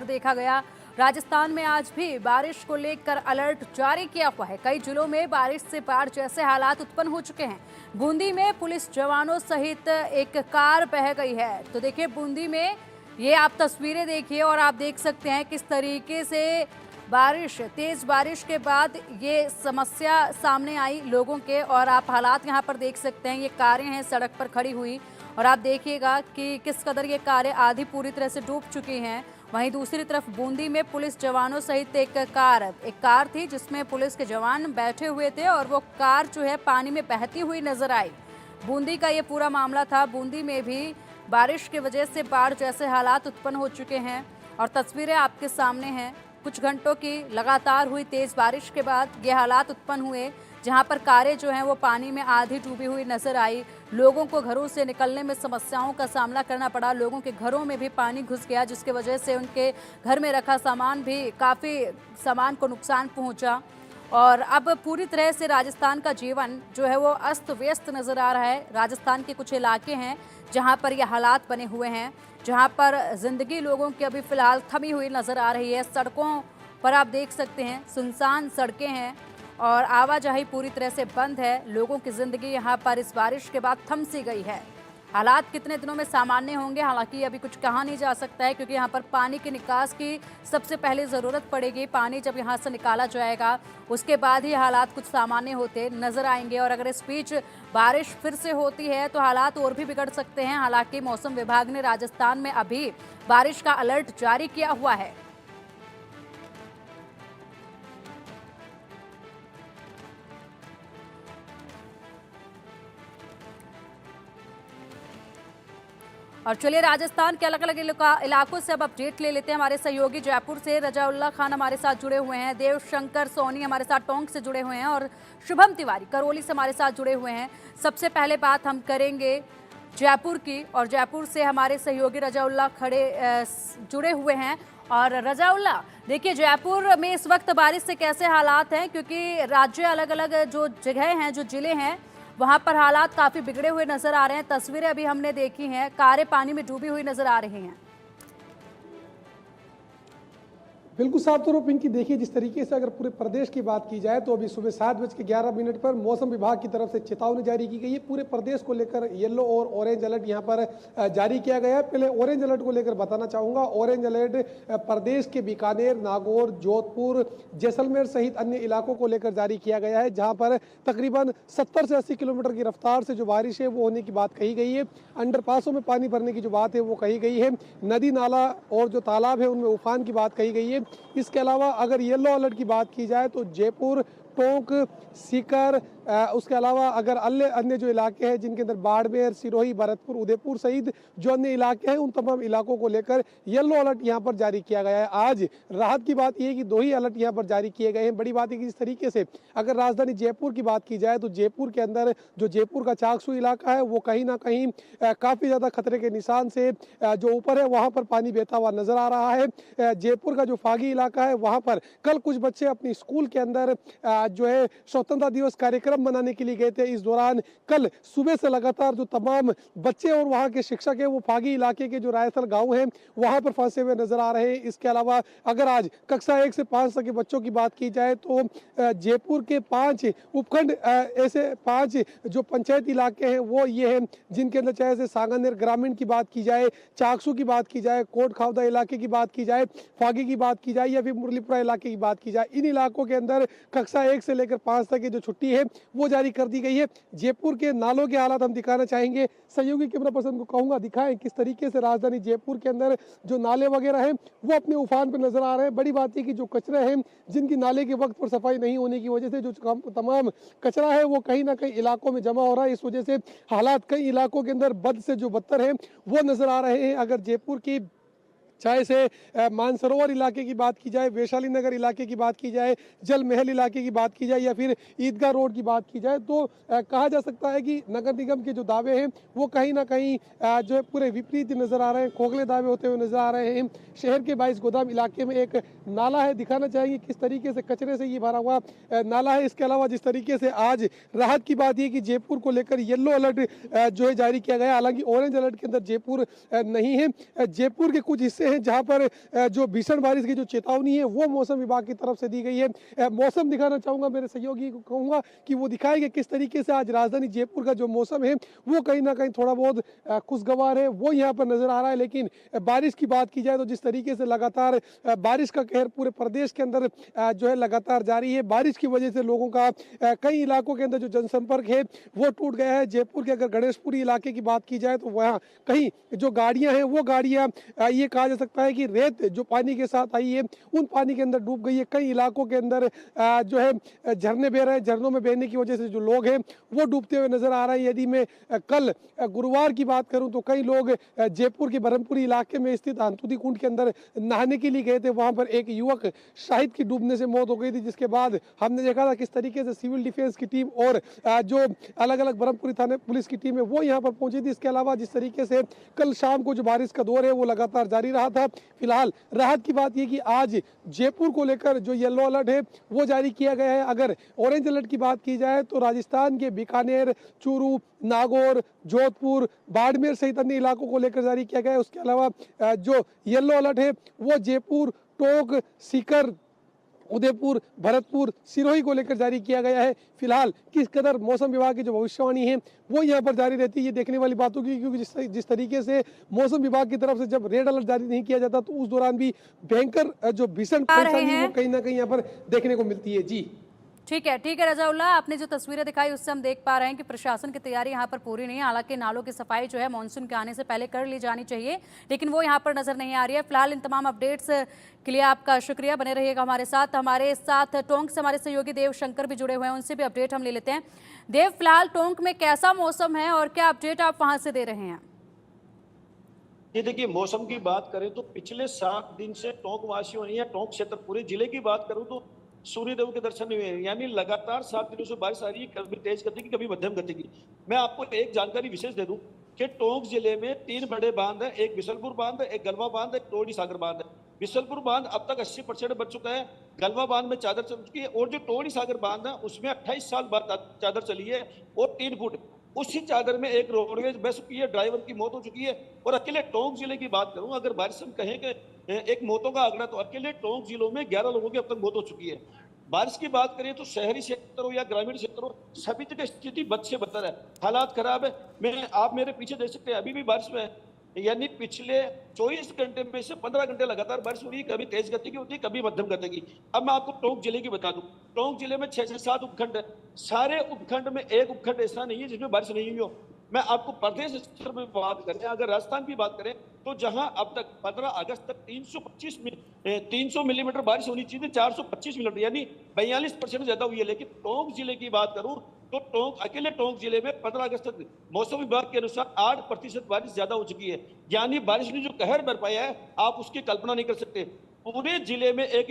देखा गया। राजस्थान में आज भी बारिश को लेकर अलर्ट जारी किया हुआ है। कई जिलों में बारिश से बाढ़ जैसे हालात उत्पन्न हो चुके हैं। बूंदी में पुलिस जवानों सहित एक कार बह गई है। तो देखिए बूंदी में ये आप तस्वीरें देखिए और आप देख सकते हैं किस तरीके से तेज बारिश के बाद ये समस्या सामने आई लोगों के। और आप हालात यहाँ पर देख सकते हैं, ये कारें हैं सड़क पर खड़ी हुई और आप देखिएगा कि किस कदर ये कारें आधी पूरी तरह से डूब चुकी हैं। वहीं दूसरी तरफ बूंदी में पुलिस जवानों सहित एक कार थी जिसमें पुलिस के जवान बैठे हुए थे और वो कार जो है पानी में बहती हुई नजर आई। बूंदी का ये पूरा मामला था। बूंदी में भी बारिश की वजह से बाढ़ जैसे हालात उत्पन्न हो चुके हैं और तस्वीरें आपके सामने हैं। कुछ घंटों की लगातार हुई तेज बारिश के बाद ये हालात उत्पन्न हुए, जहां पर कारें जो हैं वो पानी में आधी डूबी हुई नजर आई। लोगों को घरों से निकलने में समस्याओं का सामना करना पड़ा। लोगों के घरों में भी पानी घुस गया, जिसकी वजह से उनके घर में रखा सामान भी काफ़ी सामान को नुकसान पहुंचा। और अब पूरी तरह से राजस्थान का जीवन जो है वो अस्त व्यस्त नज़र आ रहा है। राजस्थान के कुछ इलाके हैं जहां पर ये हालात बने हुए हैं, जहां पर ज़िंदगी लोगों की अभी फ़िलहाल थमी हुई नज़र आ रही है। सड़कों पर आप देख सकते हैं सुनसान सड़कें हैं और आवाजाही पूरी तरह से बंद है। लोगों की ज़िंदगी यहाँ पर इस बारिश के बाद थम सी गई है। हालात कितने दिनों में सामान्य होंगे हालांकि अभी कुछ कहा नहीं जा सकता है, क्योंकि यहाँ पर पानी के निकास की सबसे पहले ज़रूरत पड़ेगी। पानी जब यहाँ से निकाला जाएगा उसके बाद ही हालात कुछ सामान्य होते नज़र आएंगे। और अगर इस बीच बारिश फिर से होती है तो हालात और भी बिगड़ सकते हैं। हालांकि मौसम विभाग ने राजस्थान में अभी बारिश का अलर्ट जारी किया हुआ है। और चलिए राजस्थान के अलग अलग इलाकों से अब अपडेट ले लेते हैं। हमारे सहयोगी जयपुर से रजाउल्ला खान हमारे साथ जुड़े हुए हैं, देव शंकर सोनी हमारे साथ टोंक से जुड़े हुए हैं और शुभम तिवारी करौली से हमारे साथ जुड़े हुए हैं। सबसे पहले बात हम करेंगे जयपुर की और जयपुर से हमारे सहयोगी रजाउल्ला जुड़े हुए हैं। और रजाउल्ला, देखिए जयपुर में इस वक्त बारिश से कैसे हालात हैं, क्योंकि राज्य अलग अलग जो जगह हैं, जो जिले हैं, वहां पर हालात काफी बिगड़े हुए नजर आ रहे हैं। तस्वीरें अभी हमने देखी हैं, कारें पानी में डूबी हुई नजर आ रही हैं। बिल्कुल साफ तौर पर पिंकी, देखिए जिस तरीके से अगर पूरे प्रदेश की बात की जाए तो अभी सुबह 7:11 पर मौसम विभाग की तरफ से चेतावनी जारी की गई है। पूरे प्रदेश को लेकर येलो और ऑरेंज अलर्ट यहां पर जारी किया गया है। पहले ऑरेंज अलर्ट को लेकर बताना चाहूंगा। ऑरेंज अलर्ट प्रदेश के बीकानेर, नागौर, जोधपुर, जैसलमेर सहित अन्य इलाकों को लेकर जारी किया गया है, जहां पर तकरीबन 70 से 80 किलोमीटर की रफ्तार से जो बारिश है वो होने की बात कही गई है। अंडरपासों में पानी भरने की जो बात है वो कही गई है। नदी नाला और जो तालाब है उनमें उफान की बात कही गई है। इसके अलावा अगर येलो अलर्ट की बात की जाए तो जयपुर, टोंक, सीकर, उसके अलावा अगर अन्य जो इलाके हैं जिनके अंदर बाड़मेर, सिरोही, भरतपुर, उदयपुर सहित जो अन्य इलाके हैं उन तमाम इलाकों को लेकर येलो अलर्ट यहां पर जारी किया गया है। आज राहत की बात यह है कि 2 ही अलर्ट यहां पर जारी किए गए हैं। बड़ी बात है कि जिस तरीके से अगर राजधानी जयपुर की बात की जाए तो जयपुर के अंदर जो जयपुर का चाकसू इलाका है वो कहीं ना कहीं काफ़ी ज़्यादा खतरे के निशान से जो ऊपर है वहाँ पर पानी बहता हुआ नजर आ रहा है। जयपुर का जो फागी इलाका है वहाँ पर कल कुछ बच्चे अपनी स्कूल के अंदर जो है स्वतंत्रता दिवस कार्यक्रम मनाने के लिए गए थे। इस दौरान कल सुबह से लगातार जो तमाम बच्चे और वहां के शिक्षक हैं वो फागी इलाके के जो रायसल गांव हैं वहां पर फंसे हुए नजर आ रहे हैं। इसके अलावा अगर आज कक्षा 1 से 5 तक के बच्चों की बात की जाए तो जयपुर के 5 उपखंड ऐसे 5 जो पंचायत इलाके हैं वो ये हैं जिनके अंदर चाहे से सांगानेर ग्रामीण की बात की जाए, चाकसू की बात की जाए, कोट खावदा इलाके की बात की जाए, फागी की बात की जाए या फिर मुरलीपुरा इलाके की बात की जाए, इन इलाकों के अंदर कक्षा 1 से लेकर 5 तक की जो छुट्टी है वो जारी कर दी गई है। जयपुर के नालों के हालात हम दिखाना चाहेंगे। सहयोगी कैमरा पर्सन को कहूंगा दिखाएं किस तरीके से राजधानी जयपुर के अंदर जो नाले वगैरह हैं वो अपने उफान पर नजर आ रहे हैं। बड़ी बात है कि जो कचरा है जिनकी नाले के वक्त पर सफाई नहीं होने की वजह से जो तमाम कचरा है वो कहीं ना कहीं इलाकों में जमा हो रहा है। इस वजह से हालात कई इलाकों के अंदर बद से जो बदतर है वो नजर आ रहे हैं। अगर जयपुर की चाहे से मानसरोवर इलाके की बात की जाए, वैशाली नगर इलाके की बात की जाए, जल महल इलाके की बात की जाए या फिर ईदगाह रोड की बात की जाए तो कहा जा सकता है कि नगर निगम के जो दावे हैं वो कहीं ना कहीं जो है पूरे विपरीत नजर आ रहे हैं, खोखले दावे होते हुए नजर आ रहे हैं। शहर के 22 गोदाम इलाके में एक नाला है, दिखाना चाहेंगे किस तरीके से कचरे से ये भरा हुआ नाला है। इसके अलावा जिस तरीके से आज राहत की बात यह कि जयपुर को लेकर येलो अलर्ट जो है जारी किया गया, हालांकि ऑरेंज अलर्ट के अंदर जयपुर नहीं है। जयपुर के कुछ हिस्से हैं जहां पर जो भीषण बारिश की जो चेतावनी है वो मौसम विभाग की तरफ से दी गई है। मौसम दिखाना चाहूंगा, मेरे सहयोगी को कहूंगा कि वो दिखाए कि किस तरीके से आज राजधानी जयपुर का जो मौसम है वो कहीं ना कहीं थोड़ा बहुत खुशगवार है, वो यहाँ पर नजर आ रहा है। लेकिन बारिश की बात की जाए तो जिस तरीके से लगातार बारिश का कहर पूरे प्रदेश के अंदर जो है लगातार जारी है, बारिश की वजह से लोगों का कई इलाकों के अंदर जो जनसंपर्क है वो टूट गया है। जयपुर के अगर गणेशपुरी इलाके की बात की जाए तो वहाँ कहीं जो गाड़ियां हैं वो गाड़ियां ये कहा जा सकता है कि रेत जो पानी के साथ आई है उन पानी के अंदर डूब गई है। कई इलाकों के अंदर जो है झरने बह रहे हैं, झरनों में बहने की वजह से जो लोग हैं वो डूबते हुए नजर आ रहे हैं। यदि मैं कल गुरुवार की बात करूं तो कई लोग जयपुर के ब्रह्मपुरी इलाके में स्थित आंतुदी कुंड के अंदर नहाने के लिए गए थे। वहां पर एक युवक शाहिद की डूबने से मौत हो गई थी, जिसके बाद हमने देखा था किस तरीके से सिविल डिफेंस की टीम और जो अलग अलग ब्रह्मपुरी थाने पुलिस की टीम है वो यहाँ पर पहुंची थी। इसके अलावा जिस तरीके से कल शाम को जो बारिश का दौर है वो लगातार जारी रहा था। फिलहाल राहत की बात यह कि आज जयपुर को लेकर जो येलो अलर्ट है वो जारी किया गया है। अगर ऑरेंज अलर्ट की बात की जाए तो राजस्थान के बीकानेर, चूरू, नागौर, जोधपुर, बाड़मेर सहित अन्य इलाकों को लेकर जारी किया गया है। उसके अलावा जो येलो अलर्ट है वो जयपुर, टोंक, सीकर, उदयपुर, भरतपुर, सिरोही को लेकर जारी किया गया है। फिलहाल किस कदर मौसम विभाग की जो भविष्यवाणी है वो यहाँ पर जारी रहती है, ये देखने वाली बात होगी, क्योंकि जिस तरीके से मौसम विभाग की तरफ से जब रेड अलर्ट जारी नहीं किया जाता तो उस दौरान भी भयंकर जो भीषण परेशानी वो कहीं ना कहीं यहाँ पर देखने को मिलती है। जी ठीक है रजाउल्ला, आपने जो तस्वीरें दिखाई उससे हम देख पा रहे हैं कि प्रशासन की तैयारी यहाँ पर पूरी नहीं है। हालांकि नालों की सफाई जो है मानसून के आने से पहले कर ली जानी चाहिए, लेकिन वो यहाँ पर नजर नहीं आ रही है। फिलहाल इन तमाम अपडेट्स के लिए आपका शुक्रिया, बने रहिएगा हमारे साथ टोंक से हमारे सहयोगी देव शंकर भी जुड़े हुए हैं, उनसे भी अपडेट हम ले लेते हैं। देव, फिलहाल टोंक में कैसा मौसम है और क्या अपडेट आप वहां से दे रहे हैं? ये देखिए, मौसम की बात करें तो पिछले 7 दिन से टोंक वासियों या टोंक क्षेत्र पूरे जिले की बात करूं तो सूर्यदेव के दर्शन हुए हैं। यानी लगातार 7 दिनों से बारिश आ रही है, कभी तेज गति की कभी मध्यम गति की। मैं आपको एक जानकारी विशेष दे दूं कि टोंक जिले में 3 बड़े बांध है, एक बिशलपुर बांध है, एक गलवा बांध है, एक टोडी सागर बांध है। बिशलपुर बांध अब तक 80% बच चुका है, गलवा बांध में चादर चल चुकी है और जो टोडी सागर बांध है उसमें 28 साल बाद चादर चली है और 3 फुट। उसी चादर में एक रोडवेज बस की है, ड्राइवर की मौत हो चुकी है। और अकेले टोंक जिले की बात करूं, अगर बारिश हम कहें कि एक मौतों का आंकड़ा, तो अकेले टोंक जिलों में 11 लोगों की अब तक मौत हो चुकी है। बारिश की बात करें तो शहरी क्षेत्र हो या ग्रामीण क्षेत्र हो, सभी जगह स्थिति बद से बदतर है, हालात खराब है। आप मेरे पीछे देख सकते हैं, अभी भी बारिश में है। यानी पिछले 24 घंटे में से 15 घंटे लगातार बारिश हो रही है, कभी तेज गति की होती है, कभी मध्यम गति की। अब मैं आपको टोंक जिले की बता दूं, टोंक जिले में 6 से 7 उपखंड है। सारे उपखंड में एक उपखंड ऐसा नहीं है जिसमें बारिश नहीं हुई हो। मैं आपको प्रदेश स्तर में बात करें, अगर राजस्थान की बात करें तो जहां अब तक 15 अगस्त तक 300 मिलीमीटर बारिश होनी चाहिए, 425 मिलीमीटर, यानी 42% ज्यादा हुई है। लेकिन टोंक जिले की बात करूं तो अकेले टोंक जिले में 15 अगस्त तक मौसम विभाग के अनुसार 8% बारिश ज्यादा हो चुकी है। यानी बारिश ने जो कहर बरपाया है, आप उसकी कल्पना नहीं कर सकते। पूरे जिले में एक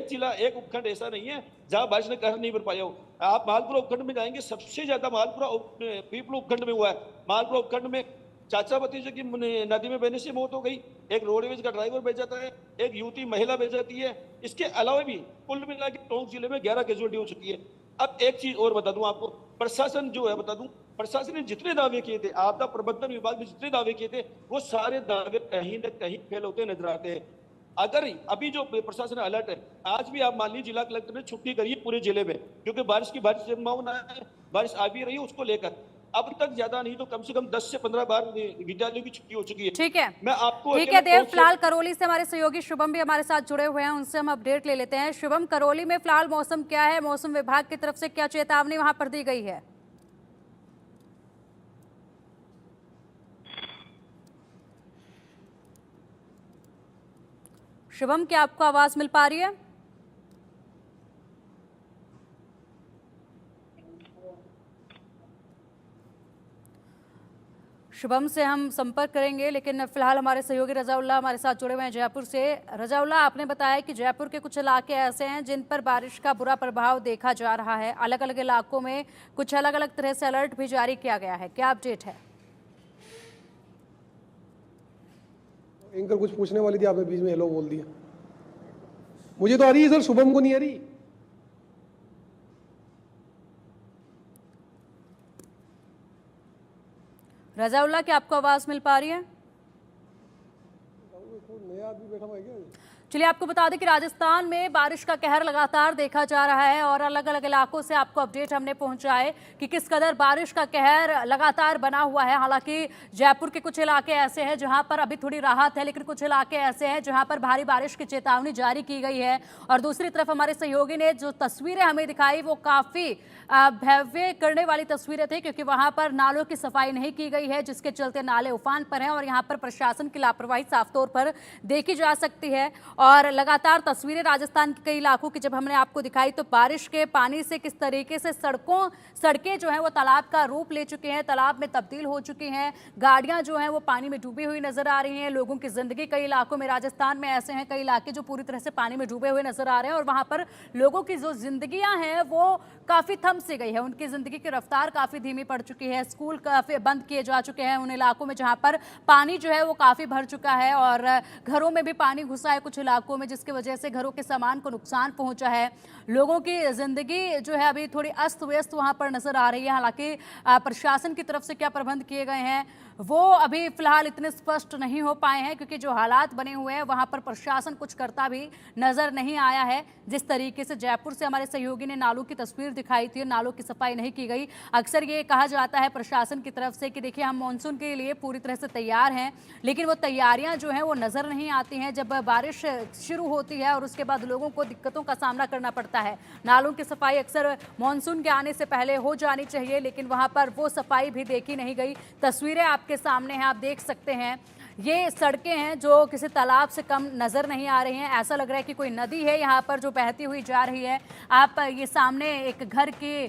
जिला, एक उपखंड ऐसा नहीं है जहां बारिश ने कहर नहीं बरपाया हो। आप मालपुरा उपखंड में जाएंगे, सबसे ज्यादा मालपुरा पीपल उपखंड में हुआ है। मालपुरा उपखंड में चाचा भतीजे की नदी में बहने से मौत हो गई, एक रोडवेज का ड्राइवर बह जाता है, एक युवती महिला बह जाती है। इसके अलावा भी कुल मिला के टोंक जिले में 11 कैजुअलिटी हो चुकी है। अब एक चीज और बता दूं आपको, प्रशासन जो है, बता दूं, प्रशासन ने जितने दावे किए थे, आपदा प्रबंधन विभाग ने जितने दावे किए थे, वो सारे दावे कहीं न कहीं फेल होते नजर आते हैं। अगर अभी जो प्रशासन अलर्ट है, आज भी आप मान लीजिए जिला कलेक्टर ने छुट्टी करी है पूरे जिले में, क्योंकि बारिश की संभावना है, बारिश आ भी रही है, उसको लेकर अब तक ज्यादा नहीं तो कम से कम 10 से 15 बार विद्यालयों की छुट्टी हो चुकी है। ठीक है, मैं आपको ठीक है देव। फिलहाल करौली से हमारे सहयोगी शुभम भी हमारे साथ जुड़े हुए हैं, उनसे हम अपडेट ले लेते हैं। शुभम, करौली में फिलहाल मौसम क्या है? मौसम विभाग की तरफ से क्या चेतावनी वहां पर दी गई है? शुभम, क्या आपको आवाज मिल पा रही है? शुभम से हम संपर्क करेंगे, लेकिन फिलहाल हमारे सहयोगी रजाउल्ला हमारे साथ जुड़े हुए हैं जयपुर से। रजाउल्ला, आपने बताया कि जयपुर के कुछ इलाके ऐसे हैं जिन पर बारिश का बुरा प्रभाव देखा जा रहा है। अलग अलग इलाकों में कुछ अलग अलग तरह से अलर्ट भी जारी किया गया है, क्या अपडेट है? एंकर कुछ पूछने वाली थी, आपने बीच में हेलो बोल दिया। मुझे तो आ रही है सर, शुभम को नहीं आ रही। रजाउल्ला, क्या आपको आवाज मिल पा रही है? नया नया आदमी बैठा हुआ है क्या? चलिए आपको बता दें कि राजस्थान में बारिश का कहर लगातार देखा जा रहा है और अलग अलग इलाकों से आपको अपडेट हमने पहुंचाए कि किस कदर बारिश का कहर लगातार बना हुआ है। हालांकि जयपुर के कुछ इलाके ऐसे हैं जहां पर अभी थोड़ी राहत है, लेकिन कुछ इलाके ऐसे हैं जहां पर भारी बारिश की चेतावनी जारी की गई है। और दूसरी तरफ हमारे सहयोगी ने जो तस्वीरें हमें दिखाई वो काफी भव्य करने वाली तस्वीरें थी, क्योंकि वहां पर नालों की सफाई नहीं की गई है, जिसके चलते नाले उफान पर हैं और यहाँ पर प्रशासन की लापरवाही साफ तौर पर देखी जा सकती है। और लगातार तस्वीरें राजस्थान के कई इलाकों की जब हमने आपको दिखाई तो बारिश के पानी से किस तरीके से सड़कें जो हैं वो तालाब का रूप ले चुके हैं, तालाब में तब्दील हो चुकी हैं, गाड़ियां जो हैं वो पानी में डूबी हुई नजर आ रही हैं। लोगों की जिंदगी कई इलाकों में, राजस्थान में ऐसे हैं कई इलाके जो पूरी तरह से पानी में डूबे हुए नजर आ रहे हैं और वहां पर लोगों की जो जिंदगियां हैं वो काफी थम सी गई है, उनकी जिंदगी की रफ्तार काफी धीमी पड़ चुकी है। स्कूल काफी बंद किए जा चुके हैं उन इलाकों में जहां पर पानी जो है वो काफी भर चुका है और घरों में भी पानी घुसा है कुछ इलाकों में, जिसकी वजह से घरों के सामान को नुकसान पहुंचा है। लोगों की जिंदगी जो है अभी थोड़ी अस्त व्यस्त वहां पर नजर आ रही है। हालांकि प्रशासन की तरफ से क्या प्रबंध किए गए हैं वो अभी फिलहाल इतने स्पष्ट नहीं हो पाए हैं, क्योंकि जो हालात बने हुए हैं वहां पर प्रशासन कुछ करता भी नजर नहीं आया है। जिस तरीके से जयपुर से हमारे सहयोगी ने नालों की तस्वीर दिखाई थी, नालों की सफाई नहीं की गई। अक्सर ये कहा जाता है प्रशासन की तरफ से कि देखिए हम मानसून के लिए पूरी तरह से तैयार हैं, लेकिन वो तैयारियां जो हैं वो नजर नहीं आती हैं जब बारिश शुरू होती है और उसके बाद लोगों को दिक्कतों का सामना करना पड़ता है। नालों की सफाई अक्सर मानसून के आने से पहले हो जानी चाहिए, लेकिन वहां पर वो सफाई भी देखी नहीं गई। तस्वीरें आपके सामने हैं, आप देख सकते हैं ये सड़कें हैं जो किसी तालाब से कम नजर नहीं आ रही हैं। ऐसा लग रहा है कि कोई नदी है यहाँ पर जो बहती हुई जा रही है। आप ये सामने एक घर की